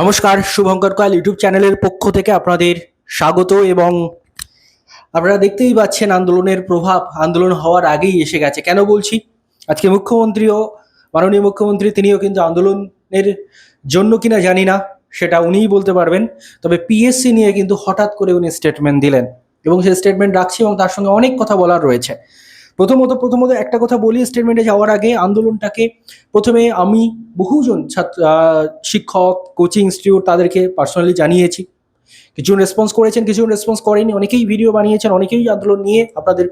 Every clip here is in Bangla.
নমস্কার, শুভঙ্কর কয়াল ইউটিউব চ্যানেলের পক্ষ থেকে আপনাদের স্বাগত। এবং আপনারা দেখতেই পাচ্ছেন আন্দোলনের প্রভাব আন্দোলন হওয়ার আগেই এসে গেছে। কেন বলছি? আজকে মুখ্যমন্ত্রীও, মাননীয় মুখ্যমন্ত্রী, তিনিও কিন্তু আন্দোলনের জন্য কিনা জানি না, সেটা উনিই বলতে পারবেন। তবে পিএসসি নিয়ে কিন্তু হঠাৎ করে উনি স্টেটমেন্ট দিলেন এবং সেই স্টেটমেন্ট রাখছি এবং তার সঙ্গে অনেক কথা বলার রয়েছে। প্রথমত একটা কথা বলি স্টেটমেন্টে যাওয়ার আগে। আন্দোলনটাকে প্রথমে আমি বহুজন শিক্ষক, কোচিং ইনস্টিটিউট তাদেরকে পার্সোনালি জানিয়েছি। কিছুজন রেসপন্স করেছেন, কিছুজন রেসপন্স করেনি। অনেকেই ভিডিও বানিয়েছেন, অনেকেই আন্দোলন নিয়ে আপনাদের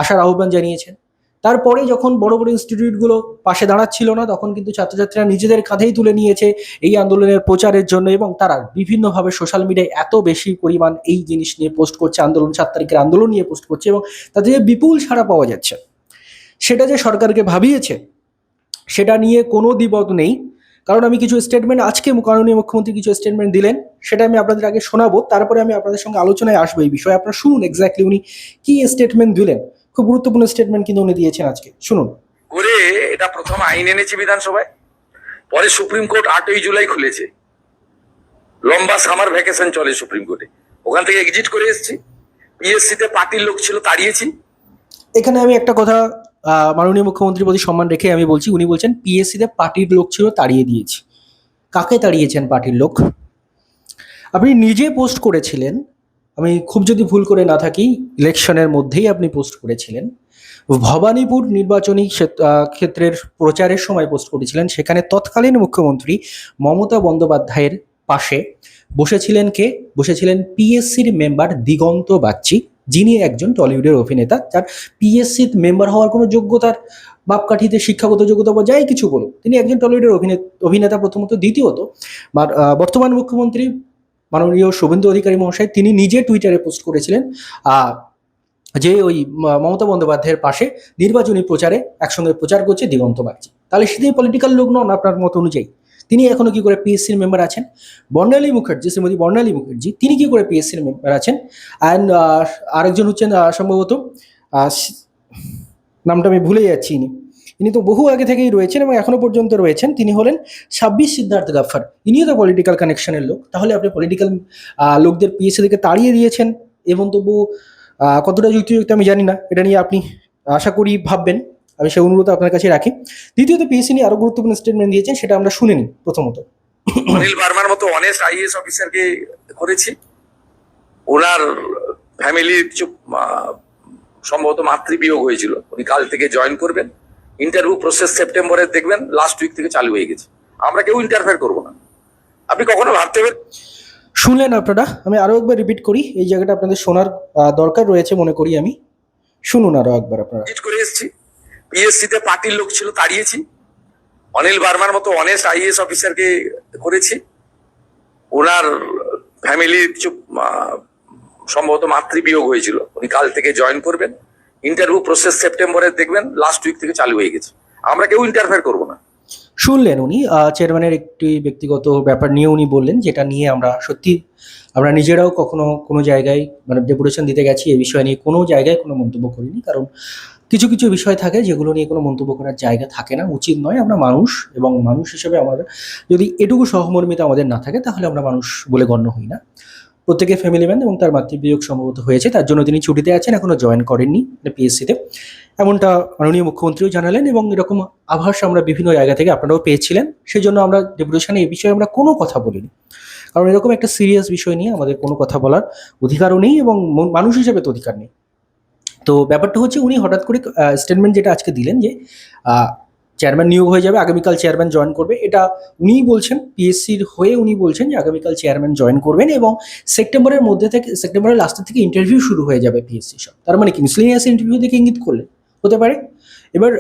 আসার আহ্বান জানিয়েছেন। তারপরে যখন বড় বড় ইনস্টিটিউটগুলো পাশে দাঁড়াচ্ছিল না, তখন কিন্তু ছাত্রছাত্রীরা নিজেদের কাঁধেই তুলে নিয়েছে এই আন্দোলনের প্রচারের জন্য, এবং তারা বিভিন্নভাবে সোশ্যাল মিডিয়ায় এত বেশি পরিমাণ এই জিনিস নিয়ে পোস্ট করছে, আন্দোলন 7 তারিখের আন্দোলন নিয়ে পোস্ট করছে, এবং তাদের বিপুল সাড়া পাওয়া যাচ্ছে। সেটা যে সরকারকে ভাবিয়েছে সেটা নিয়ে কোনো দ্বিমত নেই। কারণ আমি কিছু স্টেটমেন্ট, আজকে মাননীয় মুখ্যমন্ত্রী কিছু স্টেটমেন্ট দিলেন, সেটা আমি আপনাদের আগে শোনাবো, তারপরে আমি আপনাদের সঙ্গে আলোচনায় আসবো এই বিষয়ে। আপনারা শুনুন এক্স্যাক্টলি উনি কি স্টেটমেন্ট দিলেন। খুব গুরুত্বপূর্ণ স্টেটমেন্ট কিন্তু উনি দিয়েছেন আজকে, শুনুন। করে এটা প্রথম আইন এনেছে বিধানসভায়, পরে সুপ্রিম কোর্ট 8ই জুলাই খুলেছে। লম্বা সামার ভ্যাকেশন চলে সুপ্রিম কোর্টে, ওখান থেকে এক্সিট করে এসেছি। পিএসসি তে পার্টির লোক ছিল, তাড়িয়েছি। এখানে আমি একটা কথা মাননীয় মুখ্যমন্ত্রীর প্রতি সম্মান রেখে আমি বলছি, উনি বলছেন পিএসসি তে পার্টির লোক ছিল, তাড়িয়ে দিয়েছি। কাকে তাড়িয়েছেন পার্টির লোক? আপনি নিজে পোস্ট করেছিলেন, আমি খুব যদি ভুল করে না থাকি ইলেকশনের মধ্যেই আপনি পোস্ট করেছিলেন, ভবানীপুর নির্বাচনী ক্ষেত্রের প্রচারের সময় পোস্ট করেছিলেন। সেখানে তৎকালীন মুখ্যমন্ত্রী মমতা বন্দ্যোপাধ্যায়ের পাশে বসেছিলেন কে? বসেছিলেন পিএসসির মেম্বার দিগন্ত বাগচি, যিনি একজন টলিউডের অভিনেতা, যার পিএসসি মেম্বার হওয়ার কোনো যোগ্যতার মাপকাঠিতে, শিক্ষাগত যোগ্যতা বা যাই কিছু বলুন, তিনি একজন টলিউডের অভিনেতা প্রথমত। দ্বিতীয়ত, বর্তমান মুখ্যমন্ত্রী মাননীয় শুভেন্দু অধিকারী মহাশয়, তিনি নিজে টুইটারে পোস্ট করেছিলেন যে ওই মমতা বন্দ্যোপাধ্যায়ের পাশে নির্বাচনী প্রচারে একসঙ্গে প্রচার করছে দিগন্ত বাগচি। তাহলে তিনি পলিটিক্যাল লোক নন আপনার মত অনুযায়ী? তিনি এখনো কি করে পিএসসির মেম্বার আছেন? বর্ণালী মুখার্জি, শ্রীমতী বর্ণালী মুখার্জি, তিনি কি করে পিএসসির মেম্বার আছেন? অ্যান্ড আরেকজন হচ্ছেন সম্ভবত, নামটা আমি ভুলে যাচ্ছি, ইনি তো বহু আগে থেকেই রয়েছেন এবং এখনো পর্যন্ত রয়েছেন, তিনি হলেন 26 সিদ্ধার্থ গাফফার। ইনিও তো পলিটিক্যাল কানেকশনের লোক। তাহলে আপনি পলিটিক্যাল লোকদের পিএসসি থেকে তাড়িয়ে দিয়েছেন এবং তবু কতটা যুক্তিযুক্ত আমি জানি না, এটা নিয়ে আপনি আশা করি ভাববেন, আমি সেই অনুরোধ আপনার কাছে রাখি। দ্বিতীয়ত, পিএসসি নিয়ে আরো গুরুত্বপূর্ণ স্টেটমেন্ট দিয়েছেন, সেটা আমরা শুনে নিই। প্রথমত, অনিল বার্মার মতো অনেস্ট আইএএস অফিসারকে করেছি। ওনার ফ্যামিলির সম্ভবত মাতৃবিয়োগ হয়েছিল, উনি কাল থেকে জয়েন করবেন। ইন্টারভিউ প্রসেস সেপ্টেম্বরে দেখবেন লাস্ট উইক থেকে চালু হয়ে গেছে। আমরা কেউ ইন্টারফেয়ার করবো না। আপনি কখনো ভাবতে পারেন? শুনলেন আপনারা? আমি আরো একবার রিপিট করি, এই জায়গাটা আপনাদের শোনার দরকার রয়েছে মনে করি আমি। শুনুন আরো একবার আপনারা। করে এসেছি, পিএসসি তে পার্টির লোক ছিল, তাড়িয়েছি। অনিল বার্মার মতো অনেস্ট আইএএস অফিসারকে করেছি। ওনার ফ্যামিলির সম্ভবত মাতৃবিয়োগ হয়েছিল, উনি কাল থেকে জয়েন করবেন। ইন্টারভিউ প্রসেস সেপ্টেম্বরে দেখবেন লাস্ট উইক থেকে চালু হয়ে গেছে। আমরা কেউ ইন্টারফেয়ার করবো না। শুনলেন উনি চেয়ারম্যানের একটি ব্যক্তিগত ব্যাপার নিয়ে উনি বললেন, যেটা নিয়ে আমরা সত্যি আমরা নিজেরাও কখনো কোনো জায়গায় মানে ডেপুটেশন দিতে গেছি, এই বিষয় নিয়ে কোনো জায়গায় কোনো মন্তব্য করিনি। কারণ কিছু কিছু বিষয় থাকে যেগুলো নিয়ে কোনো মন্তব্য করার জায়গা থাকে না, উচিত নয়। আমরা মানুষ, এবং মানুষ হিসেবে আমাদের যদি এটুকু সহমর্মিতা আমাদের না থাকে, তাহলে আমরা মানুষ বলে গণ্য হই না। প্রত্যেকের ফ্যামিলি ম্যান, এবং তার মাতৃবিয়োগ সম্ভবত হয়েছে, তার জন্য তিনি ছুটিতে আছেন, এখনো জয়েন করেননি পিএসসিতে, এমনটা মাননীয় মুখ্যমন্ত্রীও জানালেন। এবং এরকম আভাস আমরা বিভিন্ন জায়গা থেকে আপনারাও পেয়েছিলেন। সেই জন্য আমরা ডেপুটেশনে এই বিষয়ে আমরা কোনো কথা বলিনি, কারণ এরকম একটা সিরিয়াস বিষয় নিয়ে আমাদের কোনো কথা বলার অধিকারও নেই, এবং মানুষ হিসেবে তো অধিকার নেই। তো ব্যাপারটা হচ্ছে, উনি হঠাৎ করে স্টেটমেন্ট যেটা আজকে দিলেন যে চেয়ারম্যান নিয়োগ হয়ে যাবে, আগামীকাল চেয়ারম্যান জয়েন করবে, এটা উনিই বলছেন। পিএসসির হয়ে উনি বলছেন যে আগামীকাল চেয়ারম্যান জয়েন করবেন এবং সেপ্টেম্বরের মধ্যে থেকে, সেপ্টেম্বরের লাস্টের থেকে ইন্টারভিউ শুরু হয়ে যাবে পিএসসি সব। তার মানে কি মিসলেনিয়াস ইন্টারভিউ থেকে ইঙ্গিত করলেন? হতে পারে। এবার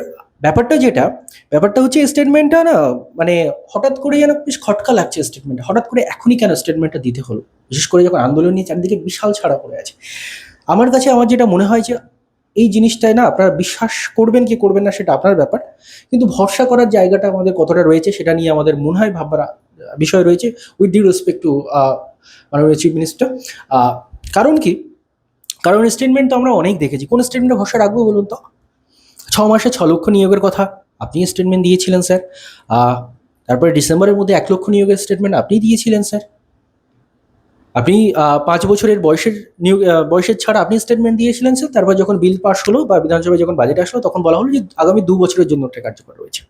ব্যাপারটা হচ্ছে স্টেটমেন্টটা না, মানে হঠাৎ করে যেন বেশ খটকা লাগছে স্টেটমেন্টটা। হঠাৎ করে এখনই কেন স্টেটমেন্টটা দিতে হলো? বিশেষ করে যখন আন্দোলন নিয়ে চারদিকে বিশাল ছাড়া পড়ে আছে। আমার কাছে আমার যেটা মনে হয় যে এই জিনিসটায় না, আপনারা বিশ্বাস করবেন কি করবেন না সেটা আপনার ব্যাপার, কিন্তু ভরসা করার জায়গাটা আমাদের কতটা রয়েছে সেটা নিয়ে আমাদের মনে হয় ভাববার বিষয় রয়েছে, উইথ ডিউ রেসপেক্ট টু মাননীয় চিফ মিনিস্টার। কারণ কি? কারণ স্টেটমেন্ট তো আমরা অনেক দেখেছি। কোন স্টেটমেন্টে ভরসা রাখবো বলুন তো? 6 মাসে 6 লক্ষ নিয়োগের কথা আপনি স্টেটমেন্ট দিয়েছিলেন স্যার। তারপরে ডিসেম্বরের মধ্যে 1 লক্ষ নিয়োগের স্টেটমেন্ট আপনিই দিয়েছিলেন স্যার। আপনি 5 বছরের বয়সের ছাড় আপনি স্টেটমেন্ট দিয়েছিলেন স্যার। তারপর যখন বিল পাস হলো বা বিধানসভায় যখন বাজেট আসলো তখন বলা হলো যে আগামী 2 বছরের জন্য ওটা কার্যকর রয়েছে।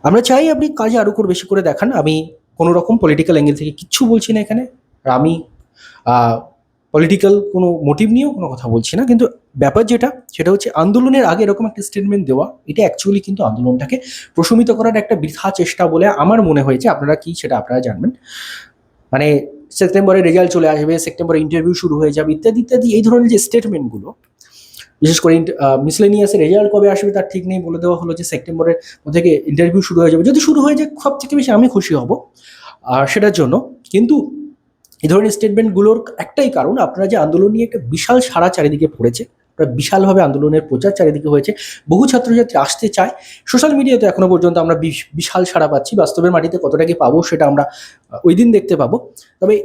আমরা চাই আপনি কাজে আরো বেশি করে দেখান। আমি কোনো রকম পলিটিক্যাল অ্যাঙ্গেল থেকে কিচ্ছু বলছি না এখানে। আর আমি পলিটিক্যাল কোনো মোটিভ নিয়েও কোনো কথা বলছি না, কিন্তু ব্যাপার সেটা হচ্ছে আন্দোলনের আগে এরকম একটা স্টেটমেন্ট দেওয়া, এটা অ্যাকচুয়ালি কিন্তু আন্দোলনটাকে প্রশমিত করার একটা বৃথা চেষ্টা বলে আমার মনে হয়েছে। আপনারা কি সেটা আপনারা জানবেন। মানে সেপ্টেম্বরে রেজাল্ট চলে আসবে, সেপ্টেম্বরে ইন্টারভিউ শুরু হয়ে যাবে, ইত্যাদি ইত্যাদি, এই ধরনের যে স্টেটমেন্টগুলো, বিশেষ করে মিসলেনিয়াসের রেজাল্ট কবে আসবে তার ঠিক নেই, বলে দেওয়া হলো যে সেপ্টেম্বরের মধ্যে থেকে ইন্টারভিউ শুরু হয়ে যাবে। যদি শুরু হয়ে যায় সব থেকে বেশি আমি খুশি হব সেটার জন্য। কিন্তু এই ধরনের স্টেটমেন্টগুলোর একটাই কারণ, আপনারা যে আন্দোলন নিয়ে একটা বিশাল সাড়া চারিদিকে পড়েছে, বিশালভাবে আন্দোলনের প্রচার চারিদিকে হয়েছে, বহু ছাত্রছাত্রী আসতে চায়। সোশ্যাল মিডিয়াতে এখনো পর্যন্ত আমরা বিশাল সাড়া পাচ্ছি, বাস্তবের মাটিতে কতটা কি পাবো সেটা আমরা ওই দিন দেখতে পাবো। তবে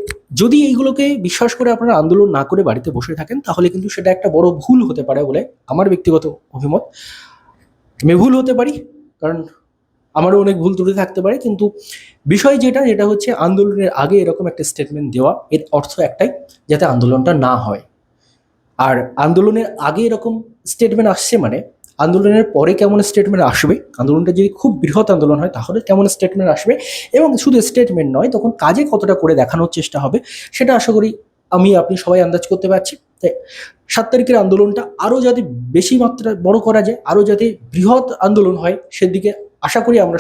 যদি এইগুলোকে বিশ্বাস করে আপনারা আন্দোলন না করে বাড়িতে বসে থাকেন তাহলে কিন্তু সেটা একটা বড় ভুল হতে পারে বলে আমার ব্যক্তিগত অভিমত। আমি ভুল হতে পারি, কারণ আমারও অনেক ভুল ত্রুটি থাকতে পারে, কিন্তু বিষয় যেটা হচ্ছে আন্দোলনের আগে এরকম একটা স্টেটমেন্ট দেওয়া, এর অর্থ একটাই, যাতে আন্দোলনটা না হয়। আর আন্দোলনের আগে এরকম স্টেটমেন্ট আসছে মানে আন্দোলনের পরে কেমন স্টেটমেন্ট আসবে, আন্দোলনটা যদি খুব বৃহৎ আন্দোলন হয় তাহলে কেমন স্টেটমেন্ট আসবে, এবং শুধু স্টেটমেন্ট নয় তখন কাজে কতটা করে দেখানোর চেষ্টা হবে, সেটা আশা করি আপনি সবাই আন্দাজ করতে পারছি। তাই 7 তারিখের আন্দোলনটা আরও যাতে বেশি মাত্রায় বড় করা যায়, আরও যাতে বৃহৎ আন্দোলন হয়, সেদিকে আশা করি আমরা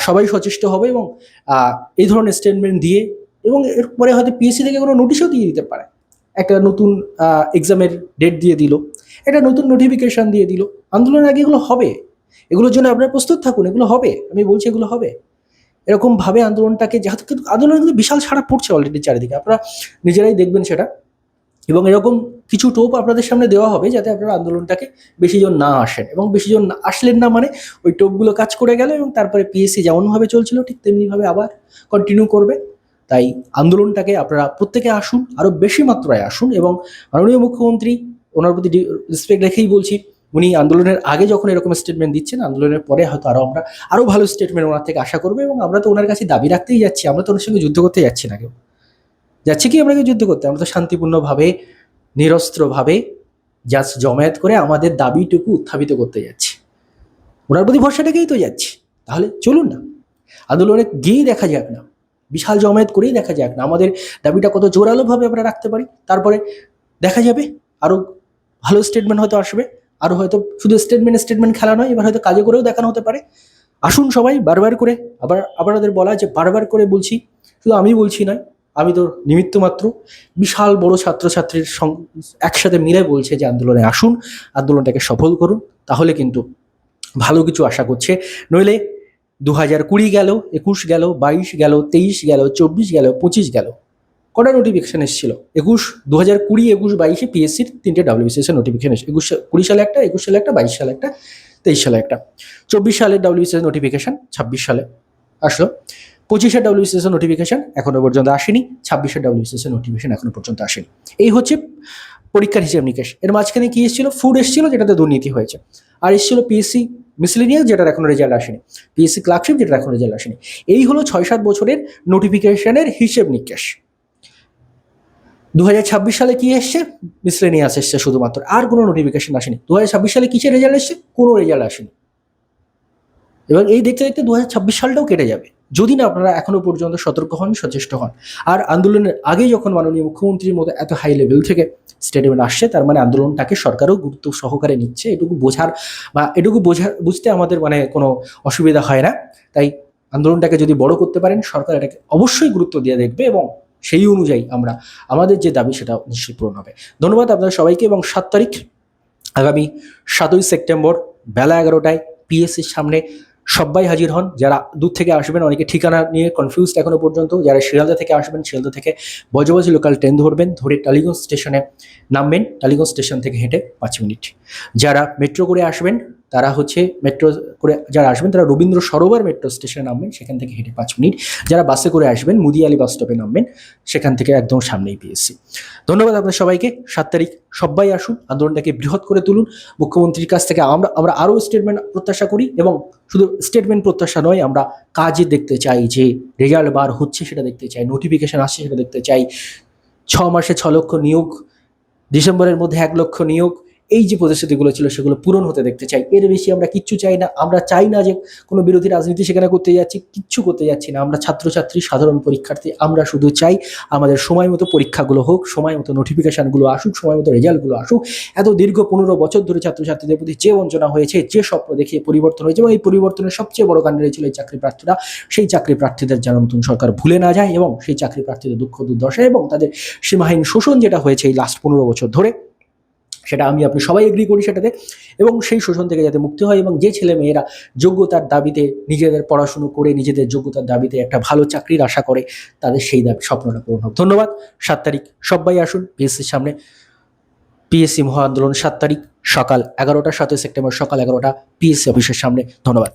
সবাই সচেষ্ট হবে, এবং এই ধরনের স্টেটমেন্ট দিয়ে, এবং এরপরে হয়তো পিএসসি থেকে কোনো নোটিশও দিয়ে দিতে পারে, একটা নতুন এক্সামের ডেট দিয়ে দিল, একটা নতুন নোটিফিকেশন দিয়ে দিল। আন্দোলনের আগে এগুলো হবে, এগুলোর জন্য আপনারা প্রস্তুত থাকুন, এগুলো হবে, আমি বলছি এগুলো হবে। এরকমভাবে আন্দোলনটাকে, যেহেতু কিন্তু আন্দোলন কিন্তু বিশাল সাড়া পড়ছে অলরেডি চারিদিকে, আপনারা নিজেরাই দেখবেন সেটা, এবং এরকম কিছু টোপ আপনাদের সামনে দেওয়া হবে যাতে আপনারা আন্দোলনটাকে বেশি জন না আসেন, এবং বেশি জন আসলেন না মানে ওই টোপগুলো কাজ করে গেল, এবং তারপরে পিএসসি যেমনভাবে চলছিল ঠিক তেমনিভাবে আবার কন্টিনিউ করবে। তাই আন্দোলনটাকে আপনারা প্রত্যেকে আসুন, আরও বেশি মাত্রায় আসুন, এবং মাননীয় মুখ্যমন্ত্রী, ওনার প্রতি রেসপেক্ট রেখেই বলছি, উনি আন্দোলনের আগে যখন এরকম স্টেটমেন্ট দিচ্ছেন, আন্দোলনের পরে হয়তো আমরা আরও ভালো স্টেটমেন্ট ওনার থেকে আশা করবো, এবং আমরা তো ওনার কাছে দাবি রাখতেই যাচ্ছি, আমরা তো ওনার সঙ্গে যুদ্ধ করতে যাচ্ছি না, কেউ যাচ্ছে কি আপনাকে যুদ্ধ করতে, আমরা তো শান্তিপূর্ণভাবে, নিরস্ত্রভাবে জাস্ট জমায়েত করে আমাদের দাবিটুকু উত্থাপিত করতে যাচ্ছি, ওনার প্রতি ভরসাটাকেই তো যাচ্ছি। তাহলে চলুন না, আন্দোলনে গিয়েই দেখা যাক না, বিশাল জমায়েত করেই দেখা যাক না আমাদের দাবিটা কত জোরালোভাবে আমরা রাখতে পারি, তারপরে দেখা যাবে আরও ভালো স্টেটমেন্ট হয়তো আসবে, আরও হয়তো শুধু স্টেটমেন্ট খেলা নয়, এবার হয়তো কাজে করেও দেখানো হতে পারে। আসুন সবাই বারবার করে, আপনাদের বলা যে বারবার করে বলছি, শুধু আমি বলছি নয়, আমি তো নিমিত্ত মাত্র, বিশাল বড় ছাত্রছাত্রীর একসাথে মিলে বলছে যে আন্দোলনে আসুন, আন্দোলনটাকে সফল করুন, তাহলে কিন্তু ভালো কিছু আশা করছে। নইলে 2020 গেল, 21 গেল, 22 গেল, 23 গেল, 24 গেল, 25 গেল, কটা নোটিফিকেশন এসেছিল? 2020, 21, 22 পিএসসির 3টে ডাব্লিউবিসিএস এর নোটিফিকেশন এসেছে। 20 সালে একটা, 21 সালে একটা, 22 সালে একটা, 23 সালে একটা। 24 সালের ডাব্লিউবিসিএস নোটিফিকেশন 26 সালে আসলো। 25-এর ডাব্লিউবিসিএস এর নোটিফিকেশন এখনো পর্যন্ত আসেনি, 26-এর ডাব্লিউবিসিএস এর নোটিফিকেশন এখনো পর্যন্ত আসেনি। এই হচ্ছে পরীক্ষার হিসেব নিকেশ। এর মাঝখানে কি এসেছিল? ফুড এসেছিল, যেটাতে দুর্নীতি হয়েছে, আর এসেছিল পিএসসি মিসলেনিয়াস, যেটার এখনো রেজাল্ট আসেনি, পিএসসি ক্লার্কশিপ, যেটার এখনো রেজাল্ট আসেনি। এই হলো 6-7 বছরের নোটিফিকেশনের হিসেব নিকেশ। 2026 সালে কি এসছে? মিসলেনিয়াস এসছে শুধুমাত্র, আর কোনো নোটিফিকেশন আসেনি। 2026 সালে কিসের রেজাল্ট এসছে? কোনো রেজাল্ট আসেনি। এবং এই দেখতে দেখতে 2026 সালটাও কেটে যাবে যদি না আপনারা এখনো পর্যন্ত সতর্ক হন, সচেষ্ট হন। আর আন্দোলনের আগে যখন মাননীয় মুখ্যমন্ত্রীর মতো এত হাই লেভেল থেকে স্টেটমেন্ট আসছে, তার মানে আন্দোলনটাকে সরকারও গুরুত্ব সহকারে নিচ্ছে, এটুকু বুঝতে আমাদের কোনো অসুবিধা হয় না। তাই আন্দোলনটাকে যদি বড় করতে পারেন, সরকার এটাকে অবশ্যই গুরুত্ব দিয়ে দেখবে, এবং সেই অনুযায়ী আমাদের যে দাবি সেটা নিশ্চয়ই পূরণ হবে। ধন্যবাদ আপনাদের সবাইকে, এবং 7 তারিখ আগামী 7ই সেপ্টেম্বর বেলা 11টায় পিএসসির সামনে সবাই হাজির হন। যারা দূর থেকে আসবেন, অনেকে ঠিকানা নিয়ে কনফিউজড এখনো পর্যন্ত, যারা শিয়ালদা থেকে আসবেন, শিয়ালদা থেকে বজবজ লোকাল ট্রেন ধরবেন, ধরে টালিগঞ্জ স্টেশনে নামবেন, টালিগঞ্জ স্টেশন থেকে হেঁটে 5 মিনিট। যারা মেট্রো করে আসবেন, তারা হচ্ছে মেট্রো করে যারা আসবেন তারা রবীন্দ্র সরোবর মেট্রো স্টেশনে নামবেন, সেখান থেকে হেঁটে 5 মিনিট। যারা বাসে করে আসবেন মুদিয়ালি বাস স্টপে নামবেন, সেখান থেকে একদম সামনেই পিএসসি। ধন্যবাদ আপনাদের সবাইকে। 7 তারিখ সবাই আসুন, আন্দোলনটাকে বৃহৎ করে তুলুন। মুখ্যমন্ত্রীর কাছ থেকে আমরা আরও স্টেটমেন্ট প্রত্যাশা করি, এবং শুধু স্টেটমেন্ট প্রত্যাশা নয়, আমরা কাজে দেখতে চাই, যে রেজাল্ট বার হচ্ছে সেটা দেখতে চাই, নোটিফিকেশন আসছে সেটা দেখতে চাই। 6 মাসে 6 লক্ষ নিয়োগ, ডিসেম্বরের মধ্যে 1 লক্ষ নিয়োগ, এই যে প্রতিশ্রুতিগুলো ছিল সেগুলো পূরণ হতে দেখতে চাই। এর বেশি আমরা কিচ্ছু চাই না। আমরা চাই না যে কোনো বিরোধী রাজনীতি সেখানে করতে যাচ্ছি, কিচ্ছু করতে যাচ্ছি না। আমরা ছাত্রছাত্রী, সাধারণ পরীক্ষার্থী, আমরা শুধু চাই আমাদের সময় মতো পরীক্ষাগুলো হোক, সময় মতো নোটিফিকেশানগুলো আসুক, সময় মতো রেজাল্টগুলো আসুক। এত দীর্ঘ 15 বছর ধরে ছাত্রছাত্রীদের প্রতি যে বঞ্চনা হয়েছে, যে স্বপ্ন দেখিয়ে পরিবর্তন হয়েছে, এবং এই পরিবর্তনের সবচেয়ে বড় কাণ্ডারি ছিল এই চাকরি প্রার্থীরা, সেই চাকরি প্রার্থীদের যেন নতুন সরকার ভুলে না যায়, এবং সেই চাকরি প্রার্থীদের দুঃখ দুর্দশা এবং তাদের সীমাহীন শোষণ যেটা হয়েছে এই লাস্ট 15 বছর ধরে, সেটা আপনি সবাই এগ্রি করি সেটাতে, এবং সেই শোষণ থেকে যাতে মুক্তি হয়, এবং যে ছেলে মেয়েরা যোগ্যতার দাবিতে নিজেদের পড়াশুনো করে নিজেদের যোগ্যতার দাবিতে একটা ভালো চাকরির আশা করে, তাদের সেই স্বপ্নটা পূরণ হোক। ধন্যবাদ। 7 তারিখ সবাই আসুন পিএসসির সামনে, পিএসসি মহা আন্দোলন 7 তারিখ সকাল 11টা, 7 সেপ্টেম্বর সকাল 11টা পিএসসি অফিসের সামনে। ধন্যবাদ।